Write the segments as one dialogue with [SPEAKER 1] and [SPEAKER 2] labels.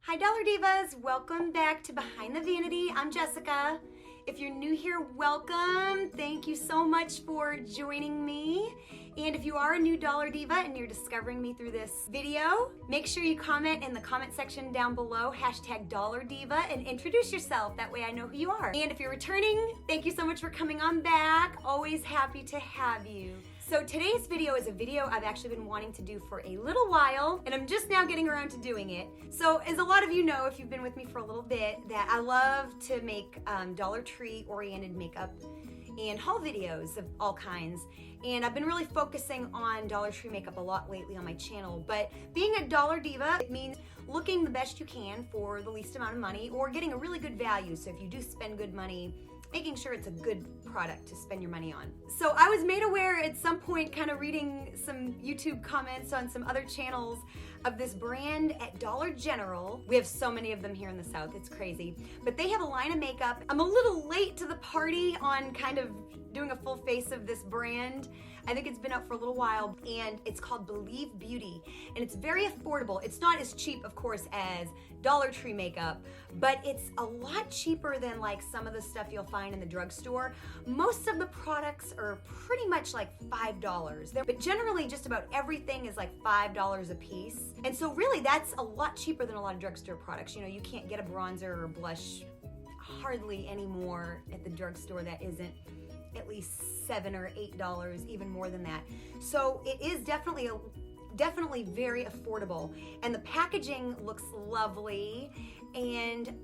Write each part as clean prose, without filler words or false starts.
[SPEAKER 1] Hi Dollar Divas, welcome back to Behind the Vanity. I'm Jessica. If you're new here, welcome. Thank you so much for joining me. And if you are a new Dollar Diva and you're discovering me through this video, make sure you comment in the comment section down below, #DollarDiva, and introduce yourself. That way I know who you are. And if you're returning, thank you so much for coming on back. Always happy to have you. So today's video is a video I've actually been wanting to do for a little while, and I'm just now getting around to doing it. So as a lot of you know, if you've been with me for a little bit, that I love to make Dollar Tree oriented makeup and haul videos of all kinds. And I've been really focusing on Dollar Tree makeup a lot lately on my channel. But being a Dollar Diva, it means looking the best you can for the least amount of money or getting a really good value. So if you do spend good money, making sure it's a good product to spend your money on. So I was made aware at some point, kind of reading some YouTube comments on some other channels, of this brand at Dollar General. We have so many of them here in the South, it's crazy. But they have a line of makeup. I'm a little late to the party on kind of doing a full face of this brand. I think it's been out for a little while, and it's called Believe Beauty, and it's very affordable. It's not as cheap, of course, as Dollar Tree makeup, but it's a lot cheaper than like some of the stuff you'll find in the drugstore. Most of the products are pretty much like $5, but generally just about everything is like $5 a piece. And so really that's a lot cheaper than a lot of drugstore products. You know, you can't get a bronzer or blush hardly anymore at the drugstore that isn't at least $7 or $8, even more than that. So it is definitely very affordable, and the packaging looks lovely, and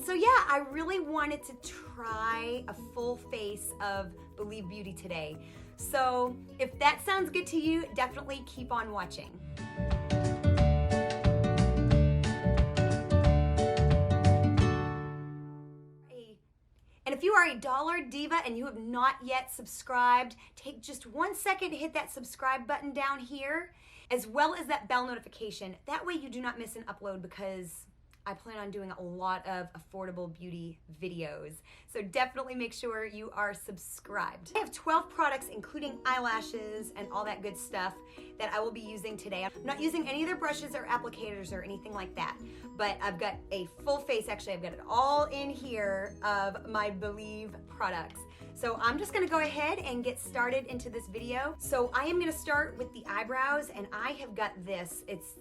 [SPEAKER 1] so yeah, I really wanted to try a full face of Believe Beauty today. So if that sounds good to you, definitely keep on watching. And if you are a Dollar Diva and you have not yet subscribed, take just 1 second to hit that subscribe button down here, as well as that bell notification. That way you do not miss an upload, because I plan on doing a lot of affordable beauty videos. So definitely make sure you are subscribed. I have 12 products, including eyelashes and all that good stuff, that I will be using today. I'm not using any of their brushes or applicators or anything like that, but I've got a full face, actually I've got it all in here, of my Believe products. So I'm just gonna go ahead and get started into this video. So I am gonna start with the eyebrows, and I have got this. It's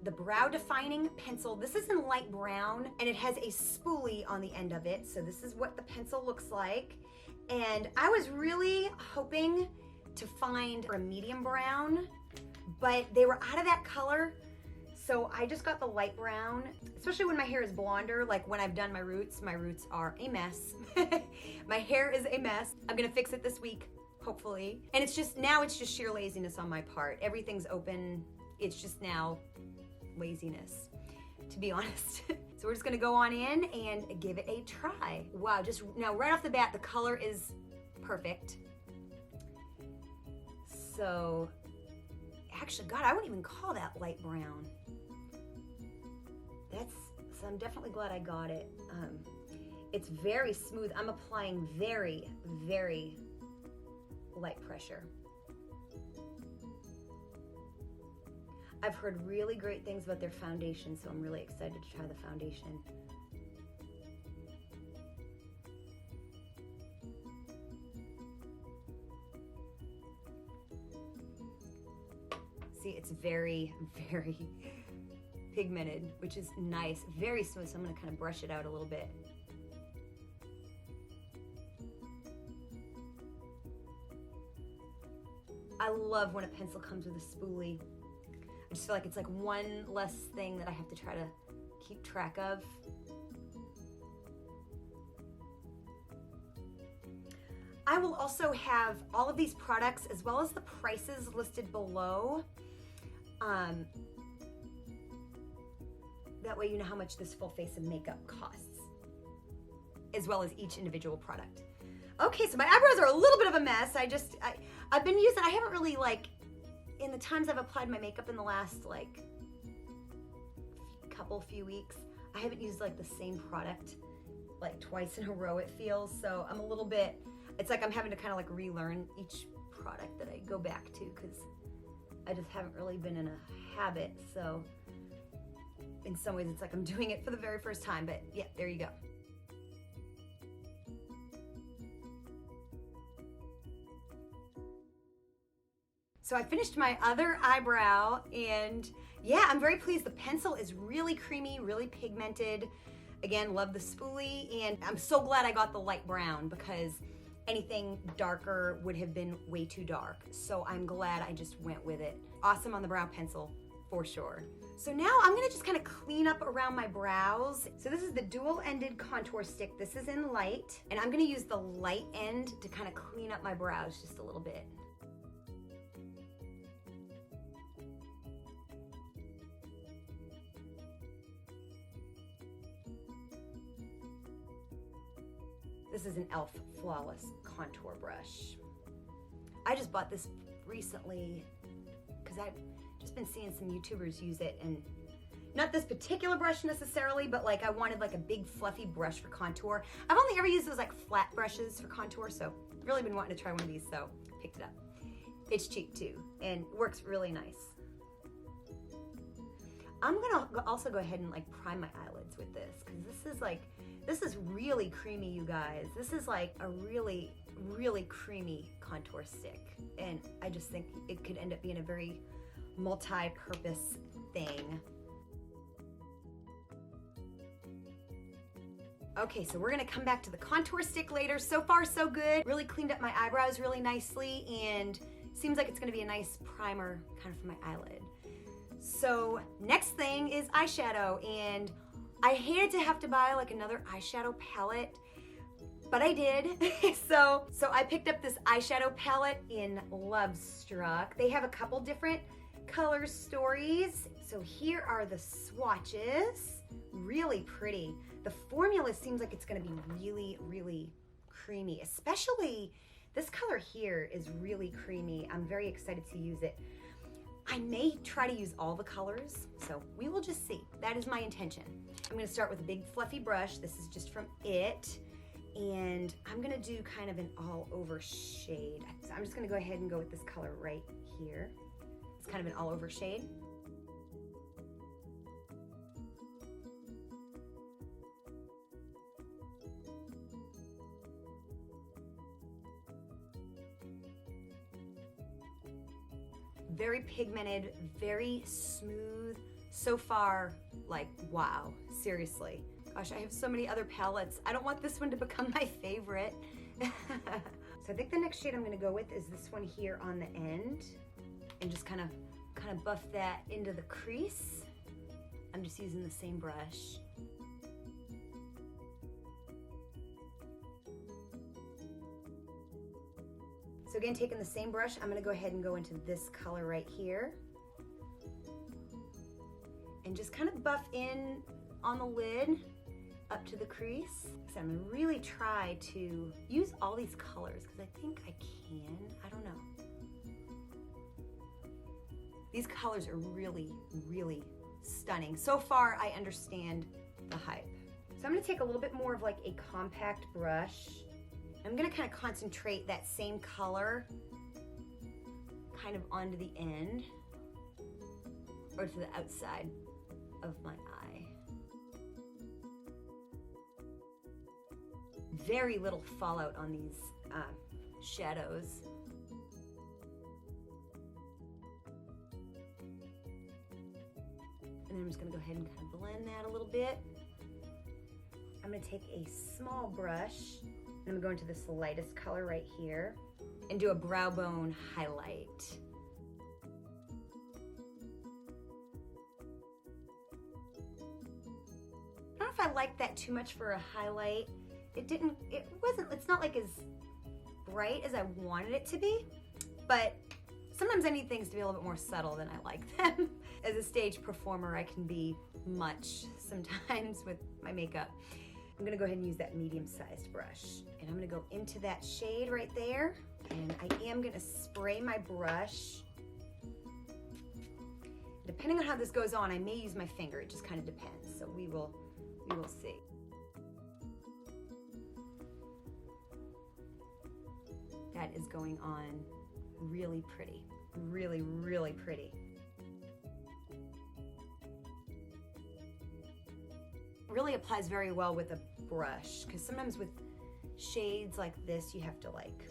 [SPEAKER 1] the Brow Defining Pencil. This is in light brown, and it has a spoolie on the end of it. So this is what the pencil looks like. And I was really hoping to find a medium brown, but they were out of that color. So I just got the light brown, especially when my hair is blonder, like when I've done my roots are a mess. My hair is a mess. I'm gonna fix it this week, hopefully. And it's just sheer laziness on my part. Everything's open. It's just now laziness, to be honest. So we're just gonna go on in and give it a try. Wow, just now right off the bat, the color is perfect. So actually, God, I wouldn't even call that light brown. So I'm definitely glad I got it. It's very smooth. I'm applying very, very light pressure. I've heard really great things about their foundation, so I'm really excited to try the foundation. See, it's very, very pigmented, which is nice. Very smooth, so I'm gonna kind of brush it out a little bit. I love when a pencil comes with a spoolie. I just feel like it's like one less thing that I have to try to keep track of. I will also have all of these products as well as the prices listed below. That way you know how much this full face of makeup costs, as well as each individual product. Okay, so my eyebrows are a little bit of a mess. I've been using, I haven't really in the times I've applied my makeup in the last few weeks, I haven't used the same product twice in a row, it feels. So I'm a little bit, it's like I'm having to kind of relearn each product that I go back to, because I just haven't really been in a habit. So in some ways it's like I'm doing it for the very first time, but yeah, there you go. So I finished my other eyebrow, and yeah, I'm very pleased. The pencil is really creamy, really pigmented. Again, love the spoolie, and I'm so glad I got the light brown because anything darker would have been way too dark. So I'm glad I just went with it. Awesome on the brow pencil, for sure. So now I'm gonna just kind of clean up around my brows. So this is the dual-ended contour stick. This is in light, and I'm gonna use the light end to kind of clean up my brows just a little bit. This is an e.l.f. Flawless Contour Brush. I just bought this recently because I've just been seeing some YouTubers use it, and not this particular brush necessarily, but like I wanted like a big fluffy brush for contour. I've only ever used those like flat brushes for contour, so really been wanting to try one of these, so picked it up. It's cheap too, and works really nice. I'm gonna also go ahead and like prime my eyelids with this, because this is really creamy, you guys. This is like a really, really creamy contour stick, and I just think it could end up being a very multi-purpose thing. Okay, so we're gonna come back to the contour stick later. So far, so good. Really cleaned up my eyebrows really nicely, and seems like it's gonna be a nice primer kind of for my eyelid. So next thing is eyeshadow, and I hated to have to buy like another eyeshadow palette, but I did. so I picked up this eyeshadow palette in Love Struck. They have a couple different color stories. So here are the swatches. Really pretty. The formula seems like it's gonna be really, really creamy, especially this color here is really creamy. I'm very excited to use it. I may try to use all the colors, so we will just see. That is my intention. I'm gonna start with a big fluffy brush. This is just from It, and I'm gonna do kind of an all over shade. So I'm just gonna go ahead and go with this color right here. It's kind of an all over shade. Very pigmented, very smooth. So far, like, wow, seriously. Gosh, I have so many other palettes. I don't want this one to become my favorite. So I think the next shade I'm gonna go with is this one here on the end, and just kind of buff that into the crease. I'm just using the same brush. So again, taking the same brush, I'm gonna go ahead and go into this color right here. And just kind of buff in on the lid up to the crease. So I'm gonna really try to use all these colors because I think I can, I don't know. These colors are really, really stunning. So far, I understand the hype. So I'm gonna take a little bit more of like a compact brush. I'm gonna kind of concentrate that same color kind of onto the end or to the outside of my eye. Very little fallout on these shadows. And then I'm just gonna go ahead and kind of blend that a little bit. I'm gonna take a small brush, and I'm gonna go into this lightest color right here and do a brow bone highlight. I don't know if I like that too much for a highlight. It's not like as bright as I wanted it to be, but sometimes I need things to be a little bit more subtle than I like them. As a stage performer, I can be much sometimes with my makeup. I'm gonna go ahead and use that medium-sized brush, and I'm gonna go into that shade right there, and I am gonna spray my brush. Depending on how this goes on, I may use my finger. It just kind of depends. So we will see. That is going on really pretty. Really, really pretty. really applies very well with a brush, because sometimes with shades like this, you have to like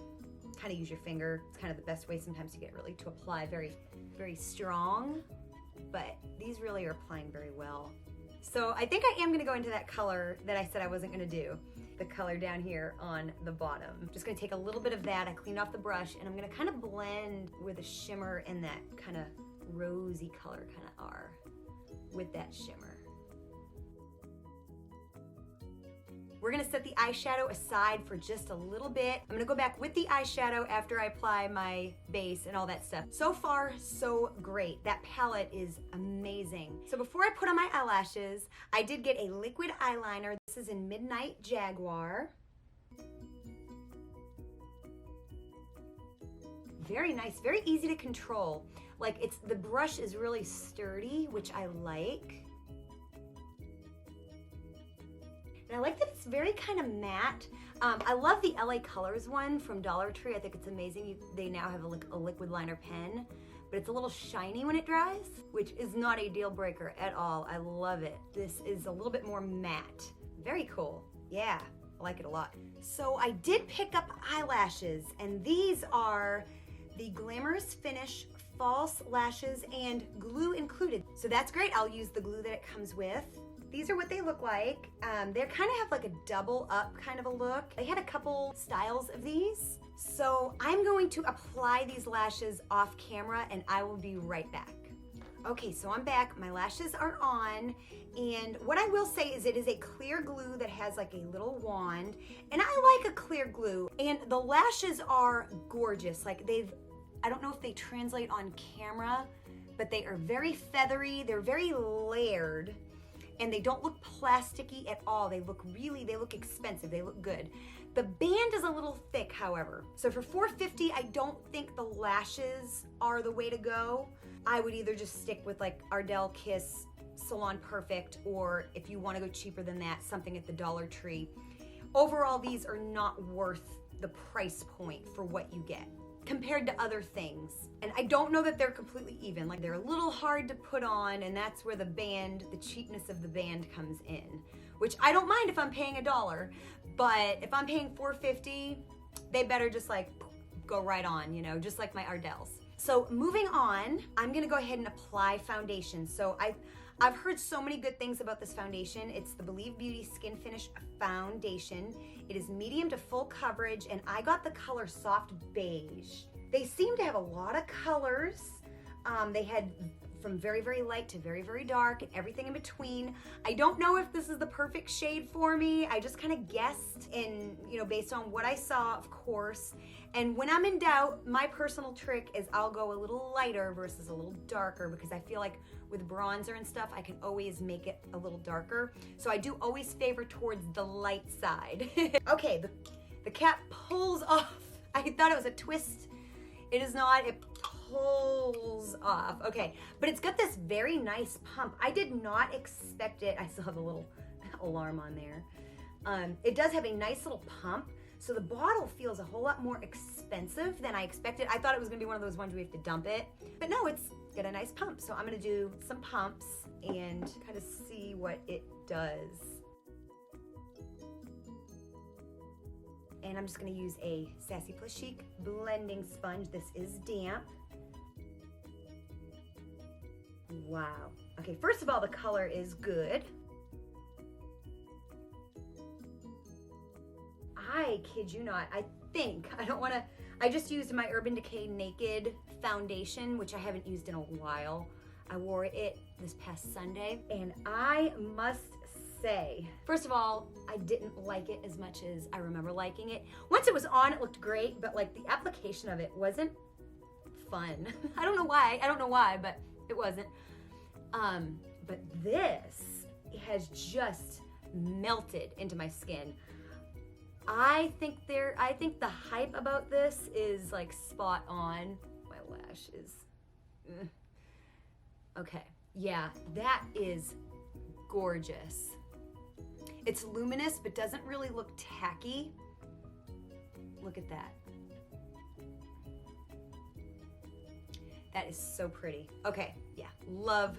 [SPEAKER 1] kind of use your finger. It's kind of the best way sometimes to get really to apply very, very strong, but these really are applying very well. So I think I am gonna go into that color that I said I wasn't gonna do, the color down here on the bottom. I'm just gonna take a little bit of that, I cleaned off the brush, and I'm gonna kind of blend where the shimmer and that kind of rosy color kind of are with that shimmer. We're gonna set the eyeshadow aside for just a little bit. I'm gonna go back with the eyeshadow after I apply my base and all that stuff. So far, so great. That palette is amazing. So before I put on my eyelashes, I did get a liquid eyeliner. This is in Midnight Jaguar. Very nice, very easy to control. Like the brush is really sturdy, which I like. And I like that it's very kind of matte. I love the LA Colors one from Dollar Tree. I think it's amazing. They now have a liquid liner pen, but it's a little shiny when it dries, which is not a deal breaker at all. I love it. This is a little bit more matte. Very cool. Yeah, I like it a lot. So I did pick up eyelashes, and these are the Glamorous Finish false lashes and glue included. So that's great. I'll use the glue that it comes with. These are what they look like. They kind of have like a double up kind of a look. They had a couple styles of these. So I'm going to apply these lashes off camera and I will be right back. Okay, so I'm back. My lashes are on. And what I will say is it is a clear glue that has like a little wand. And I like a clear glue. And the lashes are gorgeous. Like I don't know if they translate on camera, but they are very feathery. They're very layered. And they don't look plasticky at all. They look expensive. They look good. The band is a little thick, however. So for $4.50, I don't think the lashes are the way to go. I would either just stick with like Ardell Kiss Salon Perfect, or if you want to go cheaper than that, something at the Dollar Tree. Overall, these are not worth the price point for what you get compared to other things. And I don't know that they're completely even. Like they're a little hard to put on, and that's where the cheapness of the band comes in, which I don't mind if I'm paying $1, but if I'm paying $4.50, they better just like go right on, you know, just like my Ardells. So moving on, I'm gonna go ahead and apply foundation. So I've heard so many good things about this foundation. It's the Believe Beauty Skin Finish Foundation. It is medium to full coverage, and I got the color Soft Beige. They seem to have a lot of colors. They had from very, very light to very, very dark and everything in between. I don't know if this is the perfect shade for me. I just kind of guessed, and based on what I saw, of course. And when I'm in doubt, my personal trick is I'll go a little lighter versus a little darker, because I feel like with bronzer and stuff, I can always make it a little darker. So I do always favor towards the light side. Okay, the cap pulls off. I thought it was a twist. It is not. It pulls off. Okay, but it's got this very nice pump. I did not expect it. I still have a little alarm on there. It does have a nice little pump. So the bottle feels a whole lot more expensive than I expected. I thought it was gonna be one of those ones where we have to dump it, but no, it's got a nice pump. So I'm gonna do some pumps and kind of see what it does. And I'm just gonna use a Sassy Plus Chic blending sponge. This is damp. Wow. Okay, first of all, the color is good. I kid you not, I just used my Urban Decay Naked foundation, which I haven't used in a while. I wore it this past Sunday, and I must say, first of all, I didn't like it as much as I remember liking it. Once it was on, it looked great, but like the application of it wasn't fun. I don't know why, but it wasn't. But this has just melted into my skin. I think the hype about this is like spot on. My lash is, okay. Yeah, that is gorgeous. It's luminous, but doesn't really look tacky. Look at that. That is so pretty. Okay, yeah, love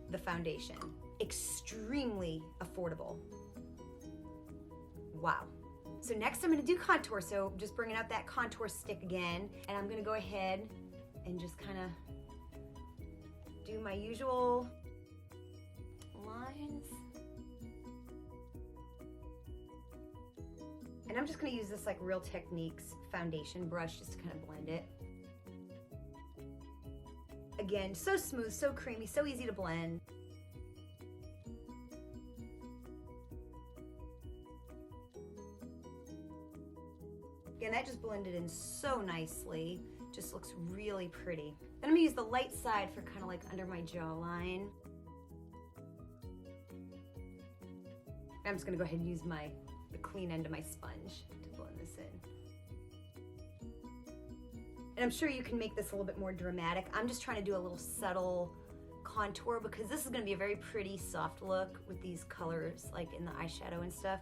[SPEAKER 1] the foundation. extremely affordable. Wow. So next I'm gonna do contour. So I'm just bringing out that contour stick again, and I'm gonna go ahead and just kind of do my usual lines. And I'm just gonna use this like Real Techniques foundation brush just to kind of blend it. Again, so smooth, so creamy, so easy to blend. Again, that just blended in so nicely. Just looks really pretty. Then I'm gonna use the light side for kind of like under my jawline. And I'm just gonna go ahead and use the clean end of my sponge to blend this in. And I'm sure you can make this a little bit more dramatic. I'm just trying to do a little subtle contour because this is gonna be a very pretty soft look with these colors like in the eyeshadow and stuff.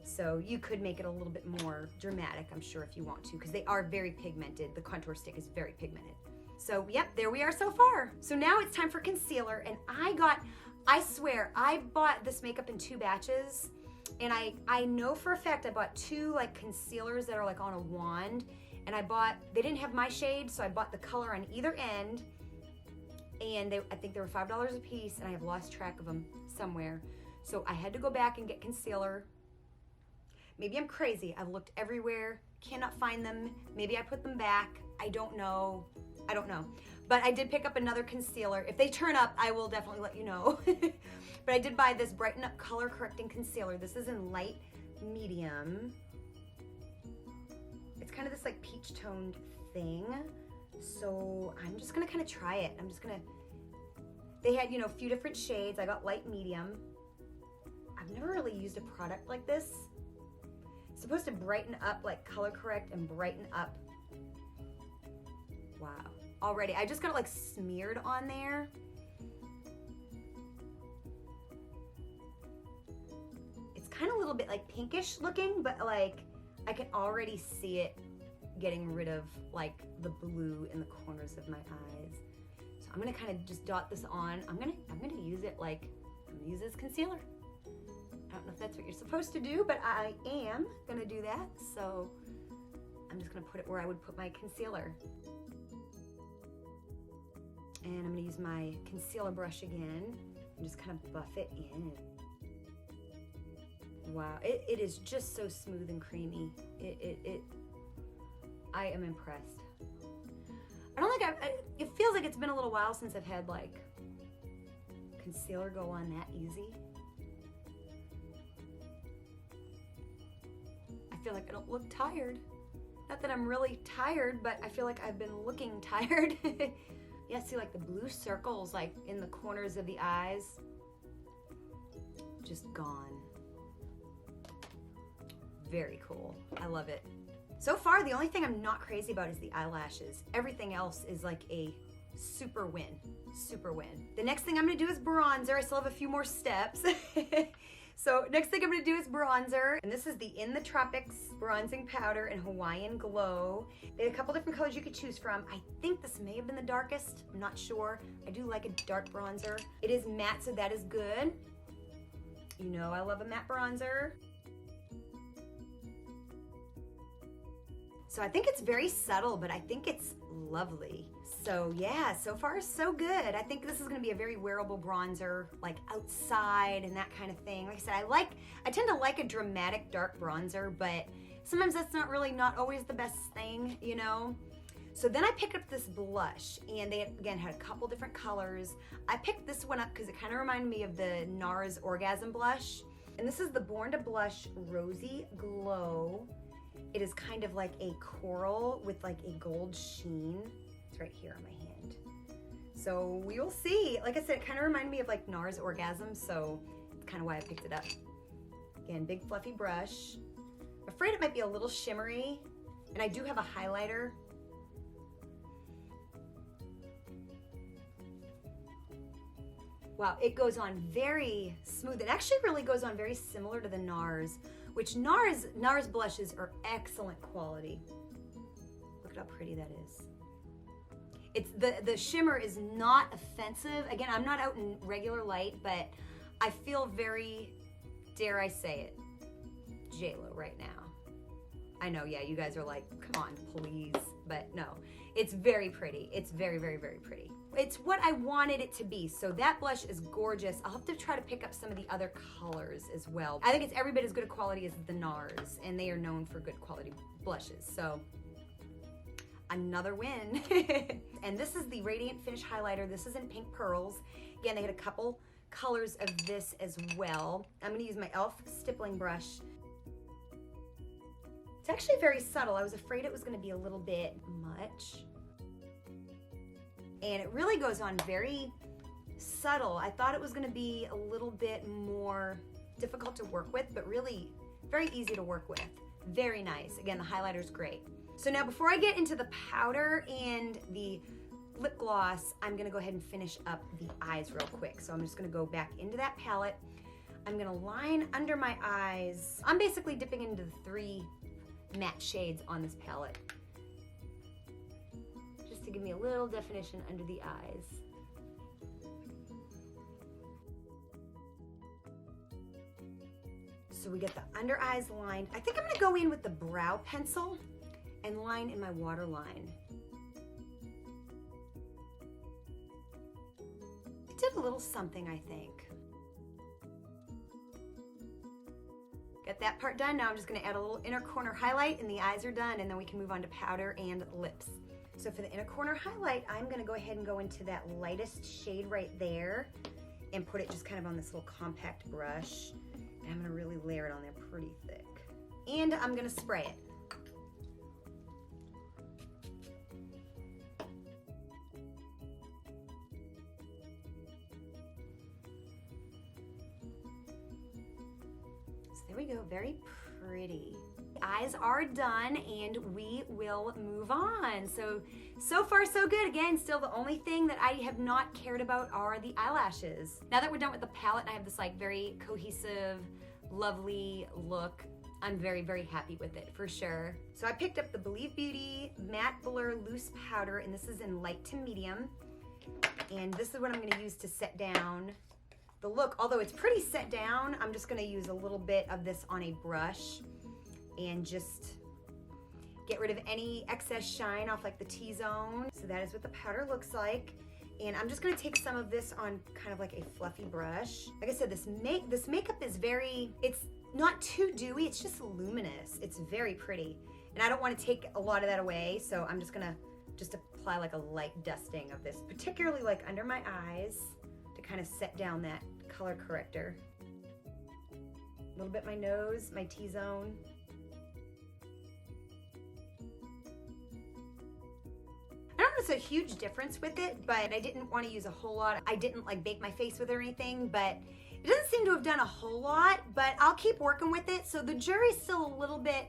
[SPEAKER 1] So you could make it a little bit more dramatic, I'm sure, if you want to, because they are very pigmented. The contour stick is very pigmented. So yep, there we are so far. So now it's time for concealer, and I swear, I bought this makeup in 2 batches, and I know for a fact I bought 2 like concealers that are like on a wand, and they didn't have my shade, so I bought the color on either end, and I think they were $5 a piece, and I have lost track of them somewhere. So I had to go back and get concealer. Maybe I'm crazy. I've looked everywhere, cannot find them. Maybe I put them back. I don't know. But I did pick up another concealer. If they turn up, I will definitely let you know. But I did buy this Brighten Up Color Correcting Concealer. This is in light medium. It's kind of this like peach toned thing. So I'm just gonna kind of try it. They had, a few different shades. I got light medium. I've never really used a product like this. It's supposed to brighten up, like color correct and brighten up. Wow. Already, I just got it like smeared on there. It's kind of a little bit like pinkish looking, but like I can already see it getting rid of like the blue in the corners of my eyes. So I'm gonna kind of just dot this on. I'm gonna use it like, I'm gonna use this concealer. I don't know if that's what you're supposed to do, but I am gonna do that. So I'm just gonna put it where I would put my concealer. And I'm gonna use my concealer brush again and just kind of buff it in. Wow, it is just so smooth and creamy. I am impressed. I don't think it feels like it's been a little while since I've had like concealer go on that easy. I feel like I don't look tired. Not that I'm really tired, but I feel like I've been looking tired. Yeah, see like the blue circles like in the corners of the eyes, just gone. Very cool. I love it. So far, the only thing I'm not crazy about is the eyelashes. Everything else is like a super win. Super win. The next thing I'm gonna do is bronzer. I still have a few more steps. So next thing I'm gonna do is bronzer. And this is the In the Tropics Bronzing Powder in Hawaiian Glow. They had a couple different colors you could choose from. I think this may have been the darkest. I'm not sure. I do like a dark bronzer. It is matte, so that is good. You know I love a matte bronzer. So I think it's very subtle, but I think it's lovely. So yeah, so far so good. I think this is gonna be a very wearable bronzer, like outside and that kind of thing. Like I said, I tend to like a dramatic dark bronzer, but sometimes that's not always the best thing, you know? So then I picked up this blush, and they, again, had a couple different colors. I picked this one up because it kind of reminded me of the NARS Orgasm Blush. And this is the Born to Blush Rosy Glow. It is kind of like a coral with like a gold sheen. It's right here on my hand. So we will see. Like I said, it kind of reminded me of like NARS Orgasm, so it's kind of why I picked it up. Again, big fluffy brush. I'm afraid it might be a little shimmery, and I do have a highlighter. Wow, it goes on very smooth. It actually really goes on very similar to the NARS, which NARS blushes are excellent quality. Look at how pretty that is. It's the shimmer is not offensive. Again, I'm not out in regular light, but I feel very, dare I say it, J-Lo right now. I know, yeah, you guys are like, come on, please. But no, it's very pretty. It's very, very, very pretty. It's what I wanted it to be. So that blush is gorgeous. I'll have to try to pick up some of the other colors as well. I think it's every bit as good a quality as the NARS, and they are known for good quality blushes. So another win. And this is the Radiant Finish Highlighter. This is in Pink Pearls. Again, they had a couple colors of this as well. I'm gonna use my e.l.f. stippling brush. It's actually very subtle. I was afraid it was gonna be a little bit much. And it really goes on very subtle. I thought it was gonna be a little bit more difficult to work with, but really very easy to work with. Very nice. Again, the highlighter's great. So now before I get into the powder and the lip gloss, I'm gonna go ahead and finish up the eyes real quick. So I'm just gonna go back into that palette. I'm gonna line under my eyes. I'm basically dipping into the 3 matte shades on this palette, just to give me a little definition under the eyes. So we get the under eyes lined. I think I'm gonna go in with the brow pencil and line in my waterline. It did a little something, I think. Got that part done. Now I'm just gonna add a little inner corner highlight and the eyes are done, and then we can move on to powder and lips. So for the inner corner highlight, I'm gonna go ahead and go into that lightest shade right there and put it just kind of on this little compact brush. And I'm gonna really layer it on there pretty thick. And I'm gonna spray it. There we go, very pretty. Eyes are done and we will move on. So far so good. Again, still the only thing that I have not cared about are the eyelashes. Now that we're done with the palette and I have this like very cohesive, lovely look, I'm very, very happy with it for sure. So I picked up the Believe Beauty Matte Blur Loose Powder, and this is in light to medium. And this is what I'm gonna use to set down the look. Although it's pretty set down, I'm just gonna use a little bit of this on a brush and just get rid of any excess shine off like the T-zone. So that is what the powder looks like. And I'm just gonna take some of this on kind of like a fluffy brush. Like I said, this makeup is very, it's not too dewy, it's just luminous. It's very pretty. And I don't wanna take a lot of that away, so I'm just gonna apply like a light dusting of this, particularly like under my eyes, to kind of set down that color corrector. A little bit my nose, my T-zone. I don't notice a huge difference with it, but I didn't want to use a whole lot. I didn't like bake my face with it or anything, but it doesn't seem to have done a whole lot, but I'll keep working with it. So the jury's still a little bit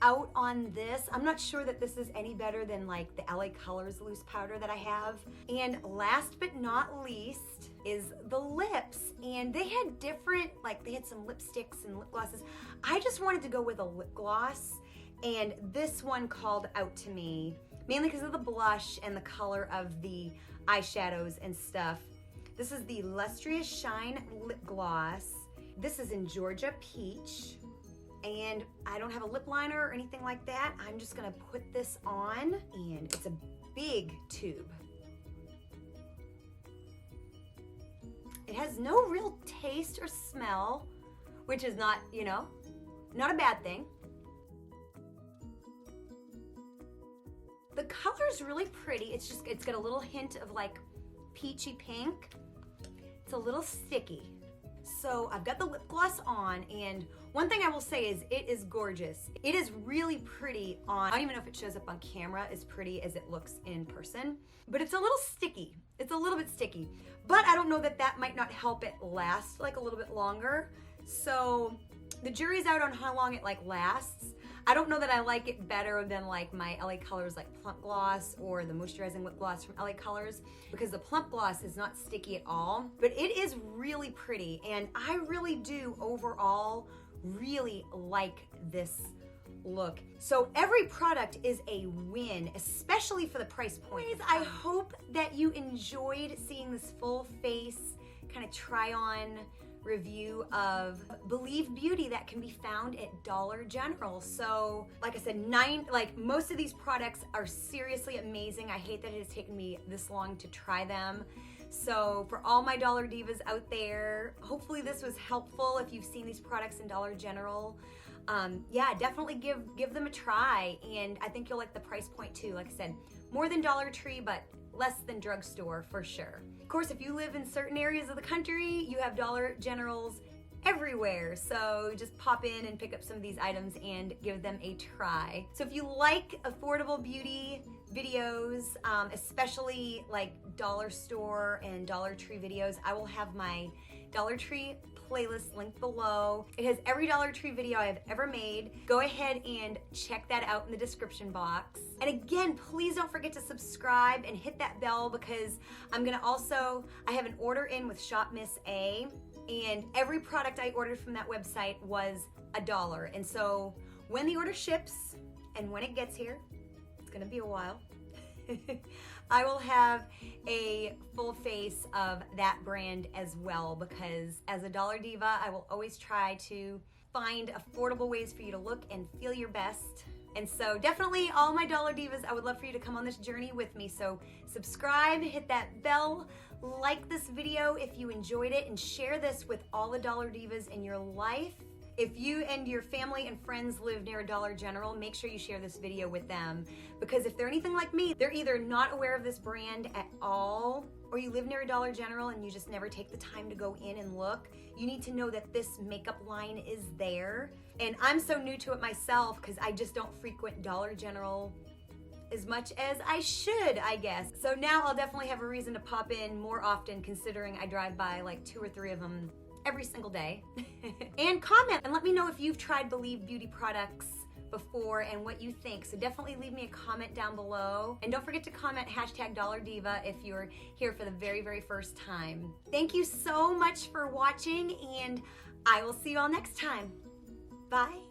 [SPEAKER 1] out on this. I'm not sure that this is any better than like the LA Colors loose powder that I have. And last but not least is the lips. And they had different, like they had some lipsticks and lip glosses. I just wanted to go with a lip gloss, and this one called out to me, mainly because of the blush and the color of the eyeshadows and stuff. This is the Lustrous Shine Lip Gloss. This is in Georgia Peach. And I don't have a lip liner or anything like that. I'm just gonna put this on, and it's a big tube. It has no real taste or smell, which is not, you know, not a bad thing. The color's really pretty. It's got a little hint of like peachy pink. It's a little sticky. So I've got the lip gloss on, and one thing I will say is it is gorgeous. It is really pretty on, I don't even know if it shows up on camera as pretty as it looks in person, but it's a little sticky. It's a little bit sticky, but I don't know that that might not help it last like a little bit longer. So the jury's out on how long it like lasts. I don't know that I like it better than like my LA Colors like Plump Gloss or the moisturizing lip gloss from LA Colors, because the Plump Gloss is not sticky at all, but it is really pretty. And I really do overall really like this look. So every product is a win, especially for the price point. Anyways, I hope that you enjoyed seeing this full face kind of try on review of Believe Beauty that can be found at Dollar General. So like I said, most of these products are seriously amazing. I hate that it has taken me this long to try them. So for all my Dollar Divas out there, hopefully this was helpful if you've seen these products in Dollar General. Yeah, definitely give them a try, and I think you'll like the price point too. Like I said, more than Dollar Tree, but less than drugstore for sure. Of course, if you live in certain areas of the country, you have Dollar Generals everywhere. So just pop in and pick up some of these items and give them a try. So if you like affordable beauty videos, especially like dollar store and Dollar Tree videos, I will have my Dollar Tree playlist linked below. It has every Dollar Tree video I have ever made. Go ahead and check that out in the description box. And again, please don't forget to subscribe and hit that bell, because I have an order in with Shop Miss A, and every product I ordered from that website was $1. And so when the order ships and when it gets here, it's gonna be a while, I will have a full face of that brand as well, because as a Dollar Diva, I will always try to find affordable ways for you to look and feel your best. And so definitely all my Dollar Divas, I would love for you to come on this journey with me. So subscribe, hit that bell, like this video if you enjoyed it, and share this with all the Dollar Divas in your life. If you and your family and friends live near a Dollar General, make sure you share this video with them, because if they're anything like me, they're either not aware of this brand at all, or you live near a Dollar General and you just never take the time to go in and look. You need to know that this makeup line is there. And I'm so new to it myself because I just don't frequent Dollar General as much as I should, I guess. So now I'll definitely have a reason to pop in more often, considering I drive by like 2 or 3 of them every single day. And comment and let me know if you've tried Believe Beauty products before and what you think. So definitely leave me a comment down below. And don't forget to comment #DollarDiva if you're here for the very, very first time. Thank you so much for watching, and I will see you all next time. Bye.